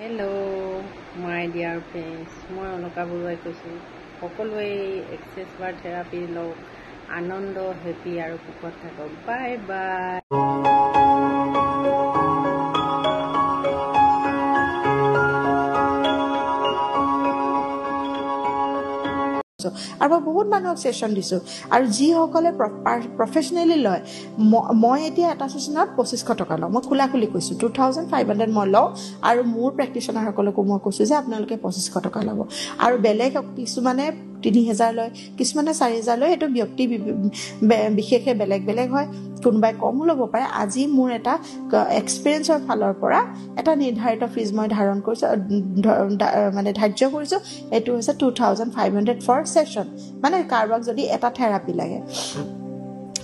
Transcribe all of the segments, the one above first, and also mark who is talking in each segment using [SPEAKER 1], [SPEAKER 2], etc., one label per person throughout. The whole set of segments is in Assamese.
[SPEAKER 1] হেল্ল' মাই ডিয়াৰ ফ্ৰেণ্ডছ, মই অলকা বৰুৱাই কৈছোঁ। সকলোৱে এক্সেছ বাৰ থেৰাপি লওক, আনন্দ, হেপী আৰু সুখত থাকক। Bye bye.
[SPEAKER 2] আৰু মই বহুত মানুহক ছেশ্যন দিছোঁ আৰু যিসকলে প্ৰফেচনেলি লয়, মই এতিয়া এটা ছেশ্যনত 2500 টকা লওঁ। মই খোলাখুলি কৈছোঁ 2500 মই লওঁ আৰু মোৰ প্ৰেক্টিশ্যনাৰসকলকো মই কৈছোঁ যে আপোনালোকে 2500 টকা ল'ব। আৰু বেলেগ কিছুমানে 3000 লয়, কিছুমানে 4000 লয়। এইটো ব্যক্তি বিশেষে বেলেগ বেলেগ হয়, কোনোবাই কমো ল'ব পাৰে। আজি মোৰ এটা এক্সপিৰিয়েঞ্চৰ ফালৰ পৰা এটা নিৰ্ধাৰিত ফিজ মই ধাৰ্য কৰিছোঁ। এইটো হৈছে 2500 ফৰ ছেশ্যন। মানে কাৰোবাক যদি এটা থেৰাপি লাগে,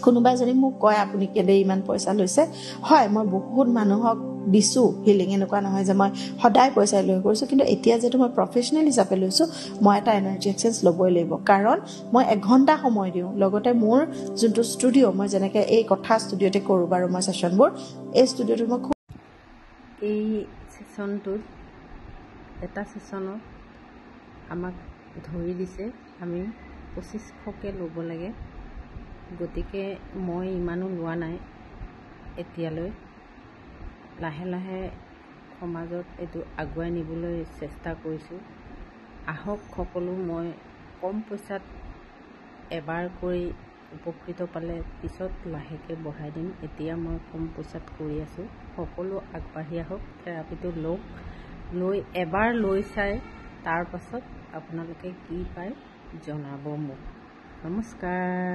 [SPEAKER 2] কোনোবাই যদি মোক কয় আপুনি কেলে ইমান পইচা লৈছে, হয় মই বহুত মানুহক দিছোঁ হিলিং, এনেকুৱা নহয় যে মই সদায় পইচা লৈ কৰিছোঁ। কিন্তু এতিয়া যিহেতু মই প্ৰফেচনেল হিচাপে লৈছোঁ, মই এটা এনাৰ্জি এক্সচেঞ্জ ল'বই লাগিব, কাৰণ মই 1 ঘণ্টা সময় দিওঁ। লগতে মোৰ যোনটো ষ্টুডিঅ', মই যেনেকৈ এই কথা ষ্টুডিঅ'তে কৰোঁ বাৰু মই ছেশ্যনবোৰ, এই ষ্টুডিঅ'টো মই
[SPEAKER 1] এই ছেশ্যনটোত এটা ছেশ্যনত আমাক ধৰি দিছে আমি 2500কৈ ল'ব লাগে। গতিকে মই ইমানো লোৱা নাই এতিয়ালৈ। লাহে লাহে সমাজত এইটো আগুৱাই নিবলৈ চেষ্টা কৰিছোঁ। আহক সকলো, মই কম পইচাত এবাৰ কৰি উপকৃত পালে পিছত লাহেকৈ বঢ়াই দিম। এতিয়া মই কম পইচাত কৰি আছোঁ। সকলো আগবাঢ়ি আহক, থেৰাপিটো লওক, এবাৰ লৈ চাই তাৰ পাছত আপোনালোকে কি পায় জনাব মোক। নমস্কাৰ।